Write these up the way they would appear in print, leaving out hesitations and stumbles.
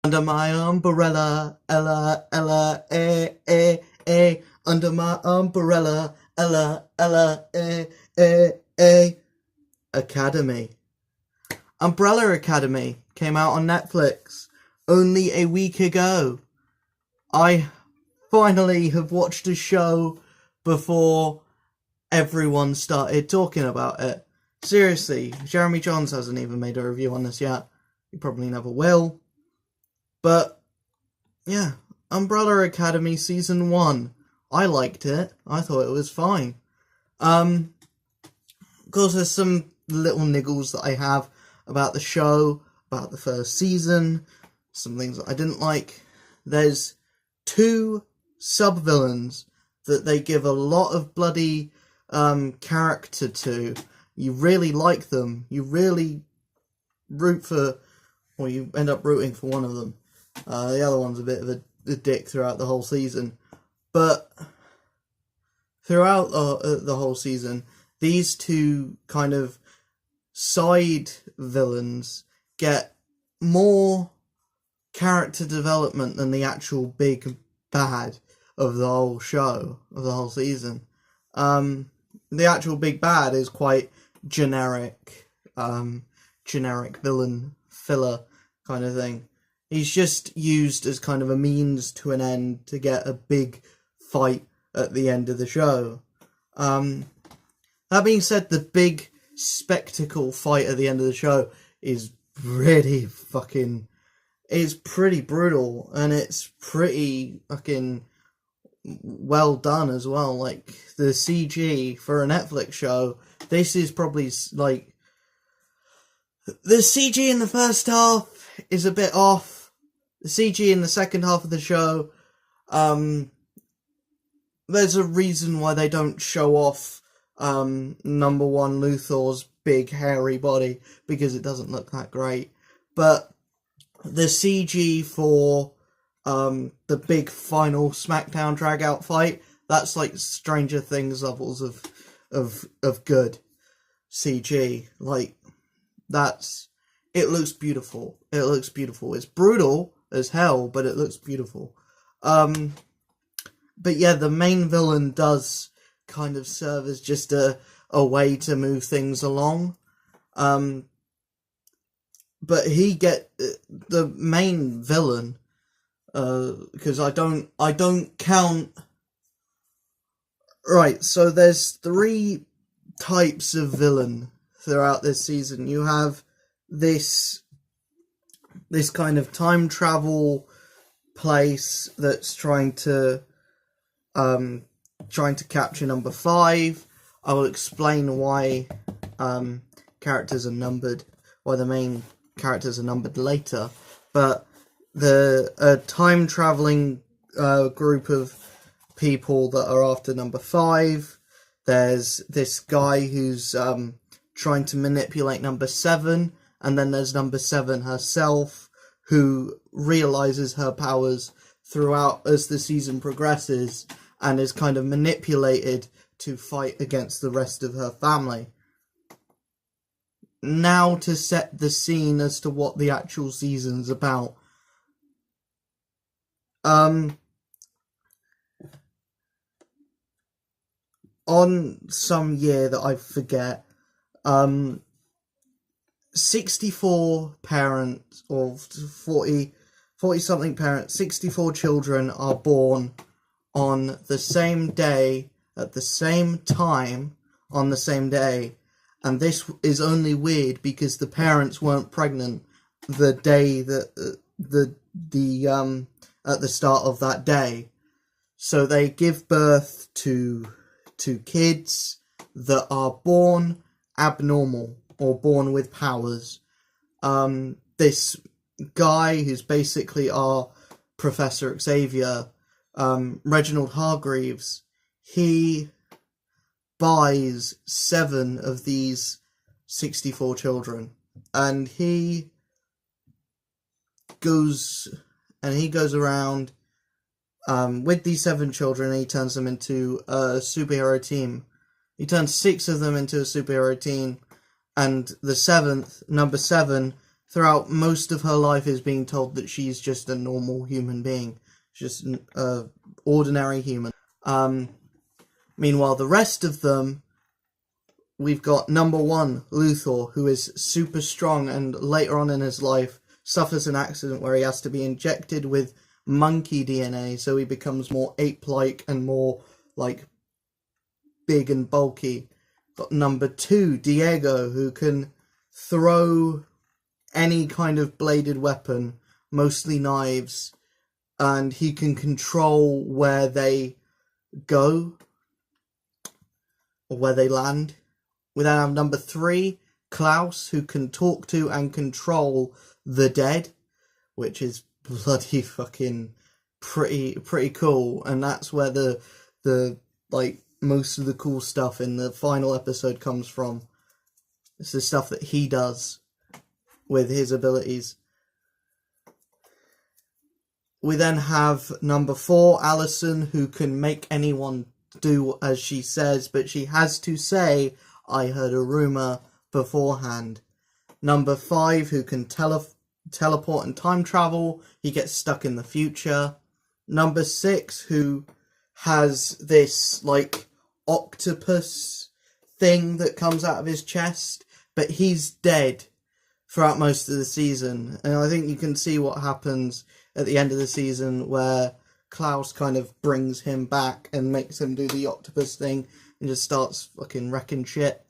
Under my umbrella, Ella, Ella, eh. Under my umbrella, Ella, Ella, eh. Academy. Umbrella Academy came out on Netflix only a week ago. I finally have watched a show before everyone started talking about it. Seriously, Jeremy Jahns hasn't even made a review on this yet. He probably never will. But, yeah, Umbrella Academy Season 1. I liked it. I thought it was fine. Of course, there's some little niggles that I have about the show, about the first season, some things that I didn't like. There's two sub-villains that they give a lot of bloody character to. You really like them. You really root for, or you end up rooting for one of them. The other one's a bit of a dick throughout the whole season. But throughout the whole season, these two kind of side villains get more character development than the actual big bad of the whole show, of the whole season. The actual big bad is quite generic villain filler kind of thing. He's just used as kind of a means to an end to get a big fight at the end of the show. That being said, the big spectacle fight at the end of the show is really fucking... It's pretty brutal, and it's pretty fucking well done as well. Like, the CG for a Netflix show, this is probably, like... The CG in the first half is a bit off. The CG in the second half of the show, there's a reason why they don't show off number one Luthor's big hairy body, because it doesn't look that great. But the CG for the big final SmackDown drag-out fight, that's like Stranger Things levels of good CG. Like, it looks beautiful. It looks beautiful. It's brutal as hell, but it looks beautiful. But yeah, the main villain does kind of serve as just a way to move things along. But the main villain, because I don't count. Right, so there's three types of villain throughout this season. You have this kind of time travel place that's trying to capture number 5. I will explain why characters are numbered, why the main characters are numbered later. But the time traveling group of people that are after number 5. There's this guy who's trying to manipulate number 7, and then there's number 7 herself, who realizes her powers throughout as the season progresses, and is kind of manipulated to fight against the rest of her family. Now to set the scene as to what the actual season's about. On some year that I forget, 64 parents, or 40 something parents, 64 children are born on the same day, at the same time, on the same day. And this is only weird because the parents weren't pregnant the day that at the start of that day. So they give birth to kids that are born abnormal, or born with powers. This guy who's basically our Professor Xavier, Reginald Hargreaves, he buys 7 of these 64 children, and he goes around with these 7 children, and he turns them into a superhero team. He turns 6 of them into a superhero team, and the 7th, number 7, throughout most of her life is being told that she's just a normal human being, just an ordinary human. Meanwhile, the rest of them, we've got number 1, Luthor, who is super strong and later on in his life suffers an accident where he has to be injected with monkey DNA, so he becomes more ape-like and more like big and bulky. Got number 2, Diego, who can throw any kind of bladed weapon, mostly knives, and he can control where they go or where they land. We then have number 3, Klaus, who can talk to and control the dead, which is bloody fucking pretty cool. And that's where the like most of the cool stuff in the final episode comes from. It's the stuff that he does with his abilities. We then have number 4, Allison, who can make anyone do as she says, but she has to say, "I heard a rumour," beforehand. Number 5, who can teleport and time travel. He gets stuck in the future. Number 6, who has this, like, octopus thing that comes out of his chest, but he's dead throughout most of the season. And I think you can see what happens at the end of the season, where Klaus kind of brings him back and makes him do the octopus thing and just starts fucking wrecking shit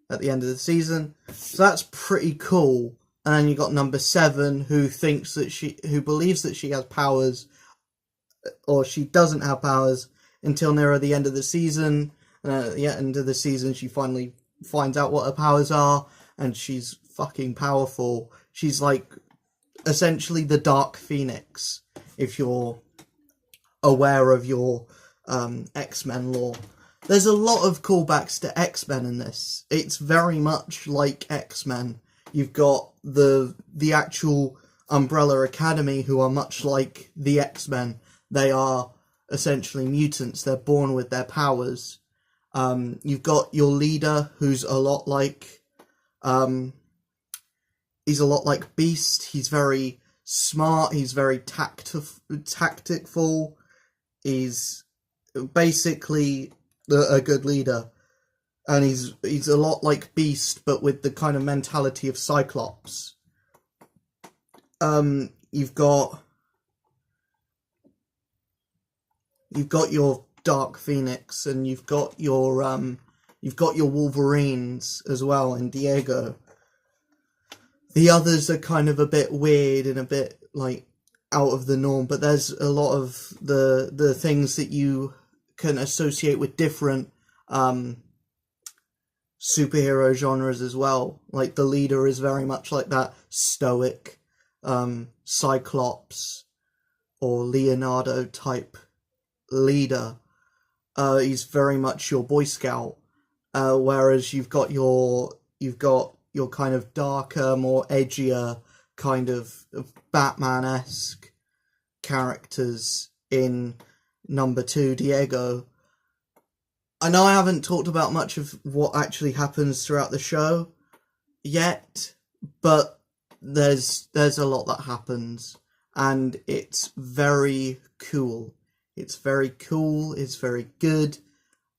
at the end of the season. So that's pretty cool. And then you got number 7, who believes that she has powers, or she doesn't have powers until nearer the end of the season. And at the end of the season, she finally finds out what her powers are, and she's fucking powerful. She's like essentially the Dark Phoenix, if you're aware of your X-Men lore. There's a lot of callbacks to X-Men in this. It's very much like X-Men. You've got the actual Umbrella Academy, who are much like the X-Men. They are essentially mutants. They're born with their powers. You've got your leader, who's a lot like Beast. He's very smart. He's very tactful. He's basically a good leader, and he's a lot like Beast, but with the kind of mentality of Cyclops. You've got your Dark Phoenix, and you've got your Wolverines as well, and Diego. The others are kind of a bit weird and a bit like out of the norm, but there's a lot of the things that you can associate with different superhero genres as well. Like the leader is very much like that stoic Cyclops or Leonardo type leader. He's very much your Boy Scout, whereas you've got your kind of darker, more edgier kind of Batman-esque characters in number 2, Diego. I know I haven't talked about much of what actually happens throughout the show yet, but there's a lot that happens, and it's very cool. It's very cool, it's very good.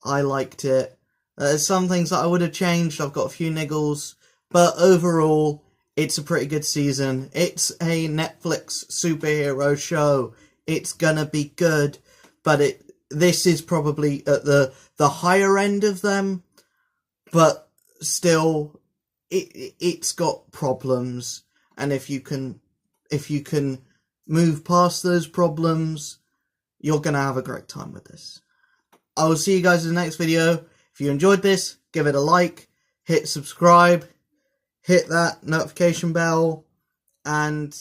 I liked it. There's some things that I would have changed. I've got a few niggles, but overall, it's a pretty good season. It's a Netflix superhero show. It's gonna be good, but this is probably at the higher end of them, but still, it's got problems. And if you can move past those problems, you're gonna have a great time with this. I will see you guys in the next video. If you enjoyed this, give it a like, hit subscribe, hit that notification bell, and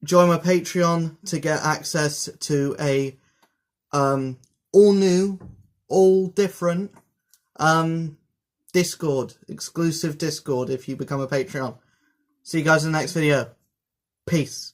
join my Patreon to get access to a all new, all different Discord, exclusive Discord if you become a Patreon. See you guys in the next video. Peace.